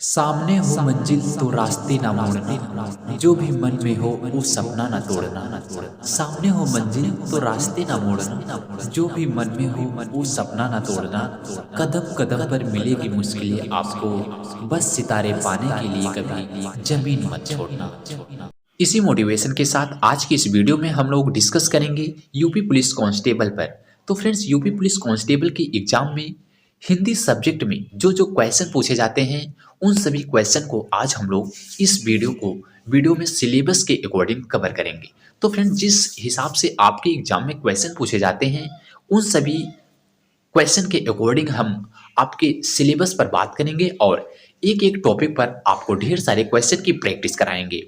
सामने हो मंजिल तो रास्ते ना मोड़ना, जो भी मन में हो वो सपना ना तोड़ना। सामने हो मंजिल तो रास्ते ना मोड़ना, जो भी मन में हो वो सपना ना तोड़ना। कदम कदम पर मिलेगी मुश्किलें आपको, बस सितारे पाने के लिए कभी जमीन मत छोड़ना। इसी मोटिवेशन के साथ आज की इस वीडियो में हम लोग डिस्कस करेंगे यूपी पुलिस कांस्टेबल पर। तो फ्रेंड्स, यूपी पुलिस कांस्टेबल के एग्जाम में हिंदी सब्जेक्ट में जो जो क्वेश्चन पूछे जाते हैं उन सभी क्वेश्चन को आज हम लोग इस वीडियो में सिलेबस के अकॉर्डिंग कवर करेंगे। तो फ्रेंड्स, जिस हिसाब से आपके एग्जाम में क्वेश्चन पूछे जाते हैं उन सभी क्वेश्चन के अकॉर्डिंग हम आपके सिलेबस पर बात करेंगे और एक एक टॉपिक पर आपको ढेर सारे क्वेश्चन की प्रैक्टिस कराएंगे।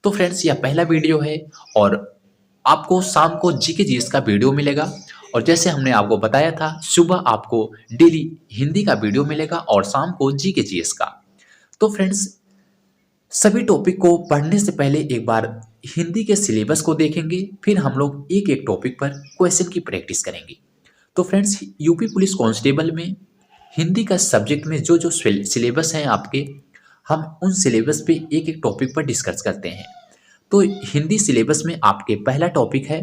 तो फ्रेंड्स, यह पहला वीडियो है और आपको शाम को जीके जीएस का वीडियो मिलेगा। और जैसे हमने आपको बताया था, सुबह आपको डेली हिंदी का वीडियो मिलेगा और शाम को जीके जीएस का। तो फ्रेंड्स, सभी टॉपिक को पढ़ने से पहले एक बार हिंदी के सिलेबस को देखेंगे, फिर हम लोग एक एक टॉपिक पर क्वेश्चन की प्रैक्टिस करेंगे। तो फ्रेंड्स, यूपी पुलिस कांस्टेबल में हिंदी का सब्जेक्ट में जो जो सिलेबस हैं आपके, हम उन सिलेबस पे एक एक टॉपिक पर डिस्कस करते हैं। तो हिंदी सिलेबस में आपके पहला टॉपिक है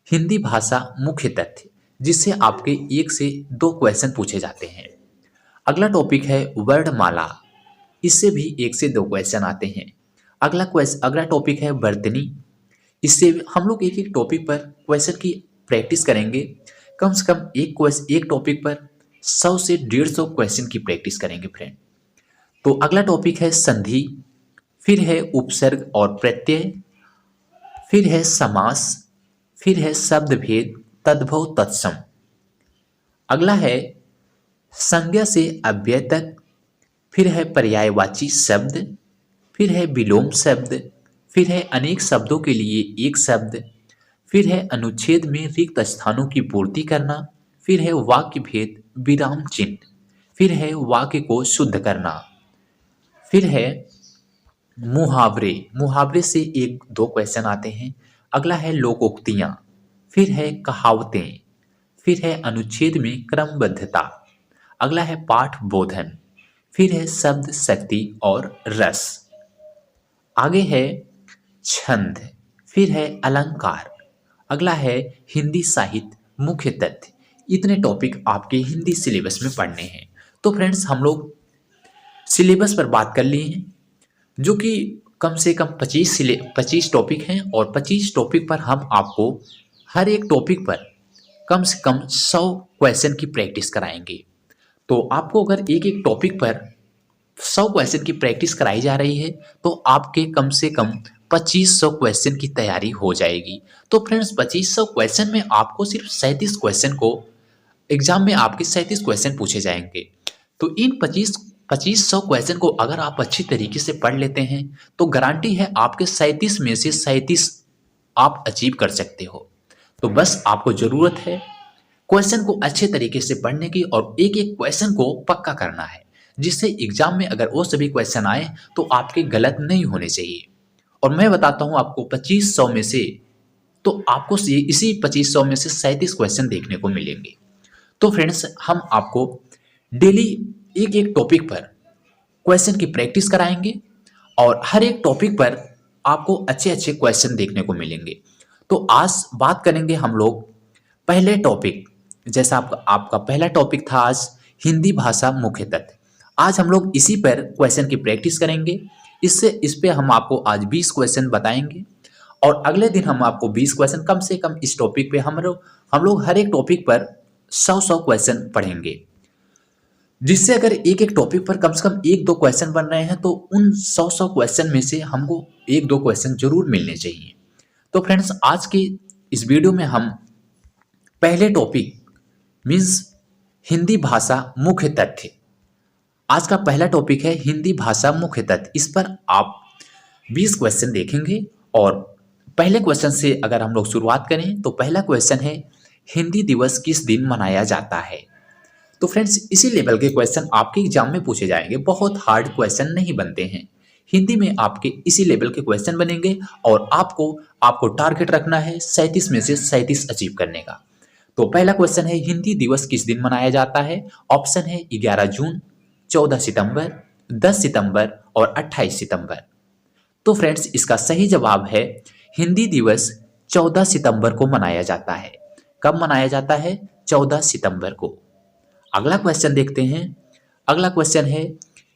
हिंदी भाषा मुख्य तथ्य, जिससे आपके 1 से 2 क्वेश्चन पूछे जाते हैं। अगला टॉपिक है वर्णमाला, इससे भी 1 से 2 क्वेश्चन आते हैं। अगला टॉपिक है वर्तनी, इससे हम लोग एक एक टॉपिक पर क्वेश्चन की प्रैक्टिस करेंगे। कम से कम एक टॉपिक पर 100 से 150 क्वेश्चन की प्रैक्टिस करेंगे फ्रेंड। तो अगला टॉपिक है संधि, फिर है उपसर्ग और प्रत्यय, फिर है समास, फिर है शब्द भेद, तद्भव तत्सम। अगला है संज्ञा से अव्यय तक, फिर है पर्यायवाची शब्द, फिर है विलोम शब्द, फिर है अनेक शब्दों के लिए एक शब्द, फिर है अनुच्छेद में रिक्त स्थानों की पूर्ति करना, फिर है वाक्य भेद विराम चिन्ह, फिर है वाक्य को शुद्ध करना, फिर है मुहावरे, मुहावरे से 1-2 क्वेश्चन आते हैं। अगला है लोकोक्तियां, फिर है कहावतें, फिर है अनुच्छेद में क्रमबद्धता। अगला है पाठ बोधन, फिर है शब्द शक्ति और रस। आगे है छंद, फिर है अलंकार। अगला है हिंदी साहित्य मुख्य तथ्य। इतने टॉपिक आपके हिंदी सिलेबस में पढ़ने हैं। तो फ्रेंड्स, हम लोग सिलेबस पर बात कर लिए हैं, जो कि कम से कम 25 टॉपिक हैं और 25 टॉपिक पर हम आपको हर एक टॉपिक पर कम से कम 100 क्वेश्चन की प्रैक्टिस कराएंगे। तो आपको अगर एक एक टॉपिक पर 100 क्वेश्चन की प्रैक्टिस कराई जा रही है तो आपके कम से कम 2500 क्वेश्चन की तैयारी हो जाएगी। तो फ्रेंड्स, 2500 क्वेश्चन में आपको सिर्फ 37 क्वेश्चन को एग्जाम में आपके 37 क्वेश्चन पूछे जाएंगे। तो इन 2500 क्वेश्चन को अगर आप अच्छी तरीके से पढ़ लेते हैं तो गारंटी है आपके 37 में से 37 आप अचीव कर सकते हो। तो बस आपको ज़रूरत है क्वेश्चन को अच्छे तरीके से पढ़ने की और एक एक क्वेश्चन को पक्का करना है, जिससे एग्जाम में अगर वो सभी क्वेश्चन आए तो आपके गलत नहीं होने चाहिए। और मैं बताता हूँ आपको 2500 में से, तो आपको इसी 2500 में से 37 क्वेश्चन देखने को मिलेंगे। तो फ्रेंड्स, हम आपको डेली एक एक टॉपिक पर क्वेश्चन की प्रैक्टिस कराएंगे और हर एक टॉपिक पर आपको अच्छे अच्छे क्वेश्चन देखने को मिलेंगे। तो आज बात करेंगे हम लोग पहले टॉपिक, जैसा आपका पहला टॉपिक था आज हिंदी भाषा मुख्य तथ्य। आज हम लोग इसी पर क्वेश्चन की प्रैक्टिस करेंगे। इस पे हम आपको आज 20 क्वेश्चन बताएंगे और अगले दिन हम आपको 20 क्वेश्चन, कम से कम इस टॉपिक पे हम लोग हर एक टॉपिक पर 100 क्वेश्चन पढ़ेंगे, जिससे अगर एक एक टॉपिक पर कम से कम 1-2 क्वेश्चन बन रहे हैं तो उन 100 क्वेश्चन में से हमको 1-2 क्वेश्चन जरूर मिलने चाहिए। तो फ्रेंड्स, आज के इस वीडियो में हम पहले टॉपिक मीन्स हिंदी भाषा मुख्य तथ्य, आज का पहला टॉपिक है हिंदी भाषा मुख्य तथ्य। इस पर आप 20 क्वेश्चन देखेंगे और पहले क्वेश्चन से अगर हम लोग शुरुआत करें तो पहला क्वेश्चन है हिंदी दिवस किस दिन मनाया जाता है। तो फ्रेंड्स, इसी लेवल के क्वेश्चन आपके एग्जाम में पूछे जाएंगे, बहुत हार्ड क्वेश्चन नहीं बनते हैं। हिंदी में आपके इसी लेवल के क्वेश्चन बनेंगे और आपको टारगेट रखना है 37 में से 37 अचीव करने का। तो पहला क्वेश्चन है हिंदी दिवस किस दिन मनाया जाता है। ऑप्शन है 11 जून, 14 सितंबर, 10 सितंबर और 28 सितंबर। तो फ्रेंड्स इसका सही जवाब है हिंदी दिवस 14 सितंबर को मनाया जाता है। कब मनाया जाता है? 14 सितंबर को। अगला क्वेश्चन देखते हैं। अगला क्वेश्चन है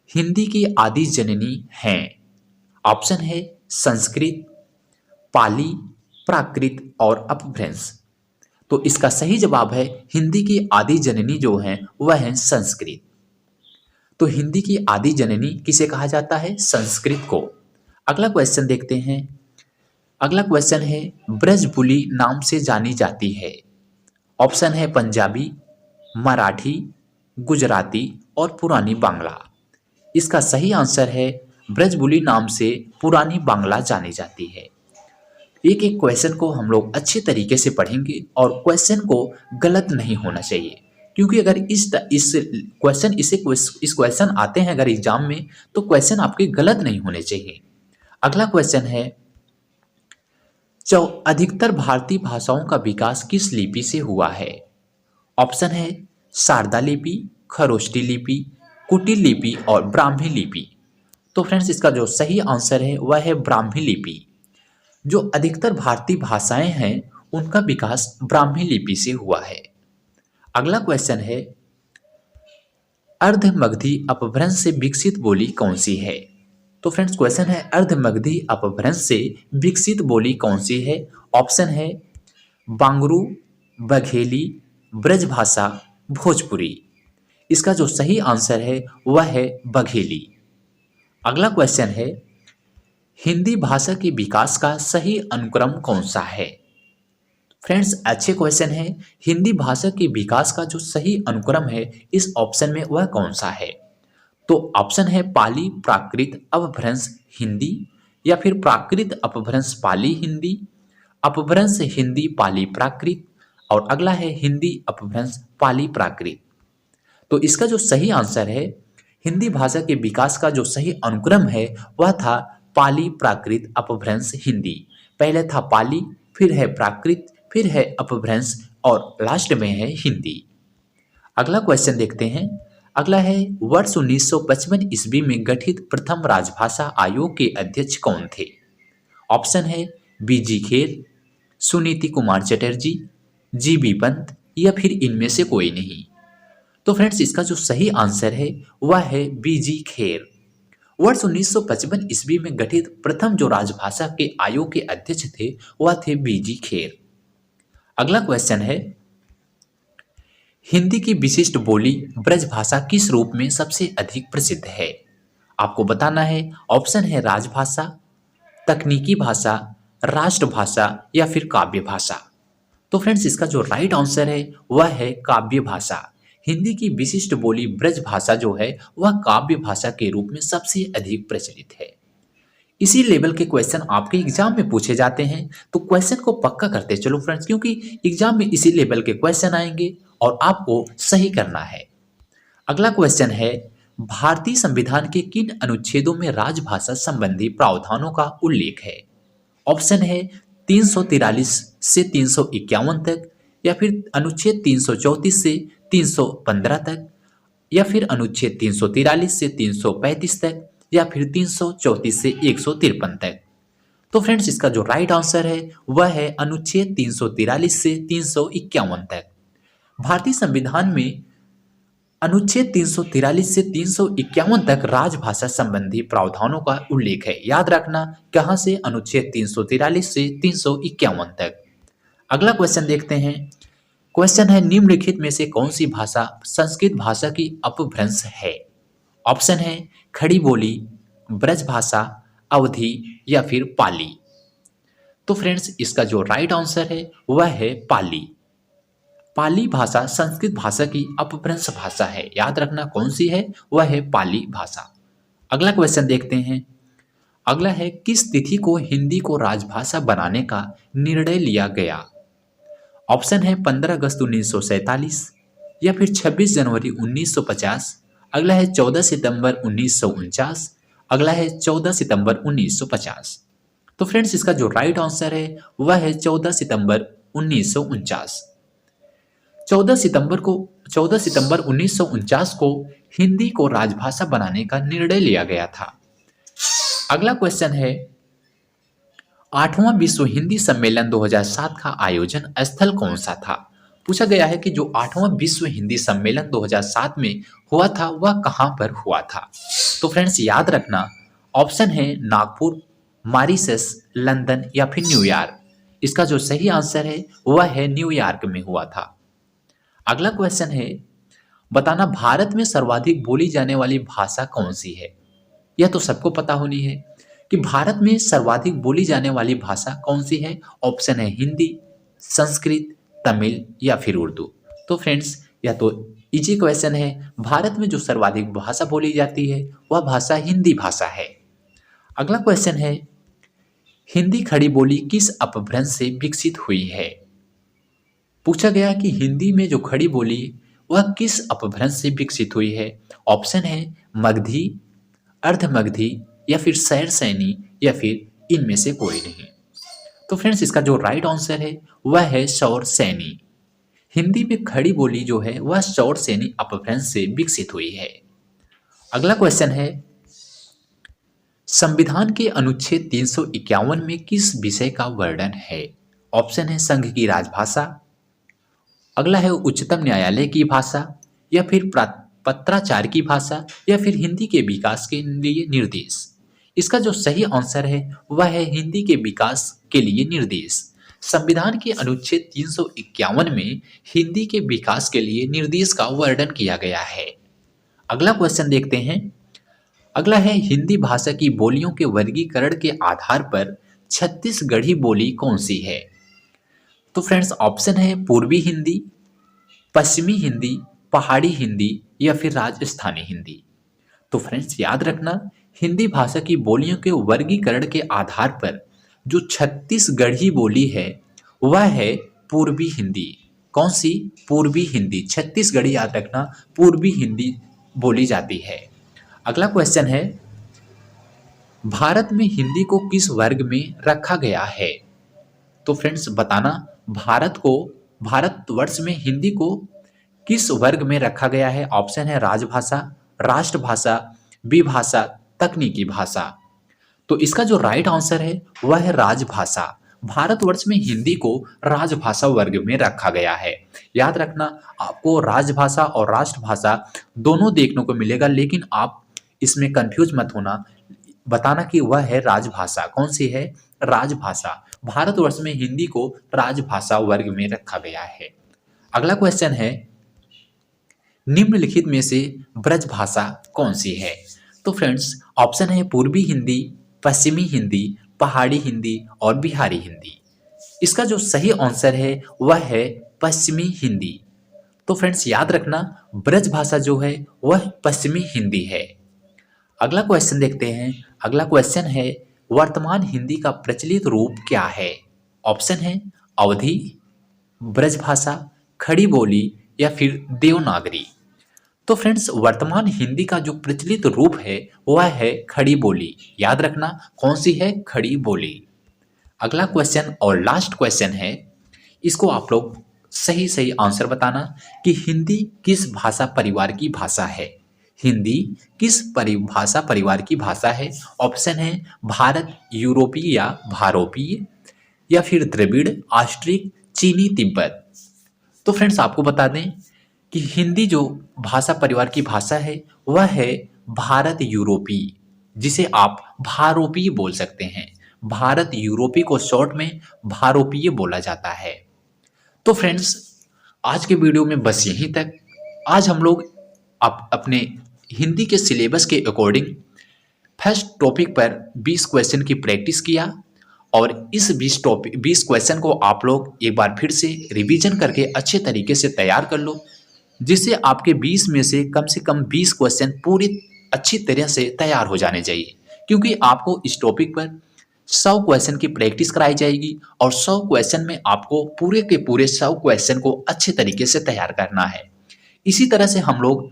हिंदी की आदि जननी हैं। ऑप्शन है संस्कृत, पाली, प्राकृत और अपभ्रंश। तो इसका सही जवाब है हिंदी की आदि जननी जो है वह है संस्कृत। तो हिंदी की आदि जननी किसे कहा जाता है? संस्कृत को। अगला क्वेश्चन देखते हैं। अगला क्वेश्चन है ब्रजबुली नाम से जानी जाती है। ऑप्शन है पंजाबी, मराठी, गुजराती और पुरानी बांग्ला। इसका सही आंसर है ब्रजबुली नाम से पुरानी बांग्ला जानी जाती है। एक एक क्वेश्चन को हम लोग अच्छे तरीके से पढ़ेंगे और क्वेश्चन को गलत नहीं होना चाहिए, क्योंकि अगर इस क्वेश्चन आते हैं अगर एग्जाम में तो क्वेश्चन आपके गलत नहीं होने चाहिए। अगला क्वेश्चन है अधिकतर भारतीय भाषाओं का विकास किस लिपि से हुआ है? ऑप्शन है शारदा लिपि, खरोष्टी लिपि, कुटिल लिपि और ब्राह्मी लिपि। तो फ्रेंड्स इसका जो सही आंसर है वह है ब्राह्मी लिपि। जो अधिकतर भारतीय भाषाएं हैं उनका विकास ब्राह्मी लिपि से हुआ है। अगला क्वेश्चन है अर्धमगधी अपभ्रंश से विकसित बोली कौन सी है? तो फ्रेंड्स क्वेश्चन है अर्धमगधी अपभ्रंश से विकसित बोली कौन सी है? ऑप्शन है बांगरू, बघेली, ब्रजभाषा, भोजपुरी। इसका जो सही आंसर है वह है बघेली। अगला क्वेश्चन है हिंदी भाषा के विकास का सही अनुक्रम कौन सा है? फ्रेंड्स अच्छे क्वेश्चन है। हिंदी भाषा के विकास का जो सही अनुक्रम है इस ऑप्शन में वह कौन सा है? तो ऑप्शन है पाली, प्राकृत, अपभ्रंश, हिंदी, या फिर प्राकृत, अपभ्रंश, पाली, हिंदी, अपभ्रंश, हिंदी, पाली, प्राकृत, और अगला है हिंदी, अपभ्रंश, पाली, प्राकृत। तो इसका जो सही आंसर है हिंदी भाषा के विकास का जो सही अनुक्रम है वह था पाली, प्राकृत, अपभ्रंश, हिंदी। पहले था पाली, फिर है प्राकृत, फिर है अपभ्रंश और लास्ट में है हिंदी। अगला क्वेश्चन देखते हैं। अगला है वर्ष 1955 ईस्वी में गठित प्रथम राजभाषा आयोग के अध्यक्ष कौन थे? ऑप्शन है बीजी खेर, सुनीति कुमार चटर्जी, जीबी पंत, या फिर इनमें से कोई नहीं। तो फ्रेंड्स इसका जो सही आंसर है वह है बीजी खेर। वर्ष 1955 ईस्वी में गठित प्रथम जो राजभाषा के आयोग के अध्यक्ष थे वह थे बीजी खेर। अगला क्वेश्चन है हिंदी की विशिष्ट बोली ब्रजभाषा किस रूप में सबसे अधिक प्रसिद्ध है? आपको बताना है। ऑप्शन है राजभाषा, तकनीकी भाषा, राष्ट्रभाषा, या फिर काव्य भाषा। तो फ्रेंड्स इसका जो राइट आंसर है वह है काव्य भाषा। हिंदी की विशिष्ट बोली ब्रजभाषा जो है वह काव्य भाषा के रूप में सबसे अधिक प्रचलित है। इसी लेवल के क्वेश्चन आपके एग्जाम में पूछे जाते हैं, तो क्वेश्चन को पक्का करते चलो फ्रेंड्स, क्योंकि एग्जाम में इसी लेवल के क्वेश्चन आएंगे और आपको सही करना है। अगला क्वेश्चन है भारतीय संविधान के किन अनुच्छेदों में राजभाषा संबंधी प्रावधानों का उल्लेख है? ऑप्शन है 343 से 351 तक, या फिर अनुच्छेद 334 से 315 तक, या फिर अनुच्छेद 343 से 335 तक, या फिर 334 से 153 तक। तो फ्रेंड्स इसका जो राइट आंसर है वह है अनुच्छेद 343 से 351 तक। भारतीय संविधान में अनुच्छेद 343 से 351 तक राजभाषा संबंधी प्रावधानों का उल्लेख है। याद रखना कहां से? अनुच्छेद 343 से 351 तक। अगला क्वेश्चन देखते हैं। क्वेश्चन है निम्नलिखित में से कौन सी भाषा संस्कृत भाषा की अपभ्रंश है? ऑप्शन है खड़ी बोली, ब्रजभाषा, अवधी, या फिर पाली। तो फ्रेंड्स इसका जो राइट आंसर है वह है पाली। पाली भाषा संस्कृत भाषा की अपभ्रंश भाषा है। याद रखना कौन सी है? वह है पाली भाषा। अगला क्वेश्चन देखते हैं। अगला है किस तिथि को हिंदी को राजभाषा बनाने का निर्णय लिया गया? ऑप्शन है 15 अगस्त 1947, या फिर 26 जनवरी 1950, अगला है 14 सितंबर 1949, अगला है 14 सितंबर 1950। तो फ्रेंड्स इसका जो राइट आंसर है वह है 14 सितंबर 1949। 14 सितंबर 1949 को हिंदी को राजभाषा बनाने का निर्णय लिया गया था। अगला क्वेश्चन है, 8वां विश्व हिंदी सम्मेलन 2007 का आयोजन स्थल कौन सा था? पूछा गया है कि जो 8वां विश्व हिंदी सम्मेलन 2007 में हुआ था वह कहां पर हुआ था? तो फ्रेंड्स याद रखना, ऑप्शन है नागपुर, मॉरिशस, लंदन या फिर न्यूयॉर्क। इसका जो सही आंसर है वह है न्यूयॉर्क में हुआ था। अगला क्वेश्चन है, बताना भारत में सर्वाधिक बोली जाने वाली भाषा कौन सी है? यह तो सबको पता होनी है कि भारत में सर्वाधिक बोली जाने वाली भाषा कौन सी है। ऑप्शन है हिंदी, संस्कृत, तमिल या फिर उर्दू। तो फ्रेंड्स यह तो इजी क्वेश्चन है। भारत में जो सर्वाधिक भाषा बोली जाती है वह भाषा हिंदी भाषा है। अगला क्वेश्चन है, हिंदी खड़ी बोली किस अपभ्रंश से विकसित हुई है? पूछा गया कि हिंदी में जो खड़ी बोली वह किस अपभ्रंश से विकसित हुई है। ऑप्शन है मगधी, अर्धमगधी या फिर सैर सैनी या फिर इनमें से कोई नहीं। तो फ्रेंड्स इसका जो राइट आंसर है वह है सौर सैनी। हिंदी में खड़ी बोली जो है वह सौर सैनी अपभ्रंश से विकसित हुई है। अगला क्वेश्चन है, संविधान के अनुच्छेद 351 में किस विषय का वर्णन है? ऑप्शन है संघ की राजभाषा, अगला है उच्चतम न्यायालय की भाषा या फिर पत्राचार की भाषा या फिर हिंदी के विकास के लिए निर्देश। इसका जो सही आंसर है वह है हिंदी के विकास के लिए निर्देश। संविधान के अनुच्छेद 351 में हिंदी के विकास के लिए निर्देश का वर्णन किया गया है। अगला क्वेश्चन देखते हैं। अगला है, हिंदी भाषा की बोलियों के वर्गीकरण के आधार पर छत्तीसगढ़ी बोली कौन सी है? तो फ्रेंड्स ऑप्शन है पूर्वी हिंदी, पश्चिमी हिंदी, पहाड़ी हिंदी या फिर राजस्थानी हिंदी। तो फ्रेंड्स याद रखना, हिंदी भाषा की बोलियों के वर्गीकरण के आधार पर जो छत्तीसगढ़ी बोली है वह है पूर्वी हिंदी। कौन सी? पूर्वी हिंदी। छत्तीसगढ़ी याद रखना, पूर्वी हिंदी बोली जाती है। अगला क्वेश्चन है, भारत में हिंदी को किस वर्ग में रखा गया है? तो फ्रेंड्स बताना, भारतवर्ष में हिंदी को किस वर्ग में रखा गया है? ऑप्शन है राजभाषा, राष्ट्रभाषा, विभाषा, तकनीकी भाषा। तो इसका जो राइट आंसर है वह है राजभाषा। भारतवर्ष में हिंदी को राजभाषा वर्ग में रखा गया है। याद रखना, आपको राजभाषा और राष्ट्रभाषा दोनों देखने को मिलेगा, लेकिन आप इसमें कंफ्यूज मत होना। बताना कि वह है राजभाषा। कौन सी है? राजभाषा। भारतवर्ष में हिंदी को राजभाषा वर्ग में रखा गया है। अगला क्वेश्चन है, निम्नलिखित में से ब्रजभाषा कौन सी है? तो फ्रेंड्स ऑप्शन है पूर्वी हिंदी, पश्चिमी हिंदी, पहाड़ी हिंदी और बिहारी हिंदी। इसका जो सही आंसर है वह है पश्चिमी हिंदी। तो फ्रेंड्स याद रखना, ब्रजभाषा जो है वह पश्चिमी हिंदी है। अगला क्वेश्चन देखते हैं। अगला क्वेश्चन है, वर्तमान हिंदी का प्रचलित रूप क्या है? ऑप्शन है अवधी, ब्रजभाषा, खड़ी बोली या फिर देवनागरी। तो फ्रेंड्स वर्तमान हिंदी का जो प्रचलित रूप है वह है खड़ी बोली। याद रखना, कौन सी है? खड़ी बोली। अगला क्वेश्चन और लास्ट क्वेश्चन है, इसको आप लोग सही सही आंसर बताना कि हिंदी किस भाषा परिवार की भाषा है? हिंदी किस भाषा परिवार की भाषा है? ऑप्शन है भारत, यूरोपीय या भारोपीय या फिर द्रविड़, ऑस्ट्रिक, चीनी, तिब्बत। तो फ्रेंड्स आपको बता दें कि हिंदी जो भाषा परिवार की भाषा है वह है भारत यूरोपीय, जिसे आप भारोपीय बोल सकते हैं। भारत यूरोपीय को शॉर्ट में भारोपीय बोला जाता है। तो फ्रेंड्स आज के वीडियो में बस यहीं तक। आज हम लोग अपने हिंदी के सिलेबस के अकॉर्डिंग फर्स्ट टॉपिक पर 20 क्वेश्चन की प्रैक्टिस किया और इस 20 क्वेश्चन को आप लोग एक बार फिर से रिवीजन करके अच्छे तरीके से तैयार कर लो, जिससे आपके 20 में से कम 20 क्वेश्चन पूरी अच्छी तरह से तैयार हो जाने चाहिए। क्योंकि आपको इस टॉपिक पर 100 क्वेश्चन की प्रैक्टिस कराई जाएगी और 100 क्वेश्चन में आपको पूरे के पूरे 100 क्वेश्चन को अच्छे तरीके से तैयार करना है। इसी तरह से हम लोग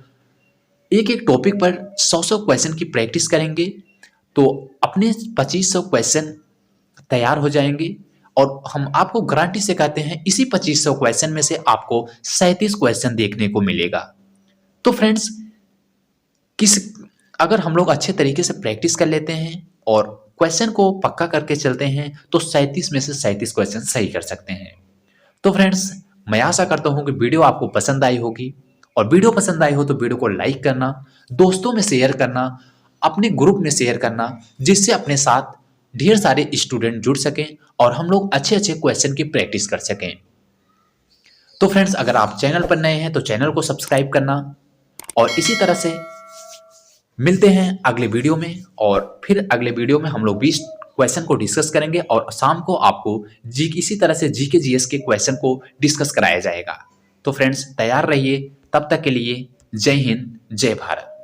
एक एक टॉपिक पर 100 क्वेश्चन की प्रैक्टिस करेंगे तो अपने 2500 क्वेश्चन तैयार हो जाएंगे और हम आपको गारंटी से कहते हैं इसी 2500 क्वेश्चन में से आपको 37 क्वेश्चन देखने को मिलेगा। तो फ्रेंड्स, अगर हम लोग अच्छे तरीके से प्रैक्टिस कर लेते हैं और क्वेश्चन को पक्का करके चलते हैं तो 37 में से 37 क्वेश्चन सही कर सकते हैं। तो फ्रेंड्स, मैं आशा करता हूं कि वीडियो आपको पसंद आई होगी, और वीडियो पसंद आई हो तो वीडियो को लाइक करना, दोस्तों में शेयर करना, अपने ग्रुप में शेयर करना, जिससे अपने साथ ढेर सारे स्टूडेंट जुड़ सकें और हम लोग अच्छे अच्छे क्वेश्चन की प्रैक्टिस कर सकें। तो फ्रेंड्स, अगर आप चैनल पर नए हैं तो चैनल को सब्सक्राइब करना, और इसी तरह से मिलते हैं अगले वीडियो में, और फिर अगले वीडियो में हम लोग 20 क्वेश्चन को डिस्कस करेंगे और शाम को आपको इसी तरह से जीके जीएस के क्वेश्चन को डिस्कस कराया जाएगा। तो फ्रेंड्स, तैयार रहिए। तब तक के लिए जय हिंद, जय भारत।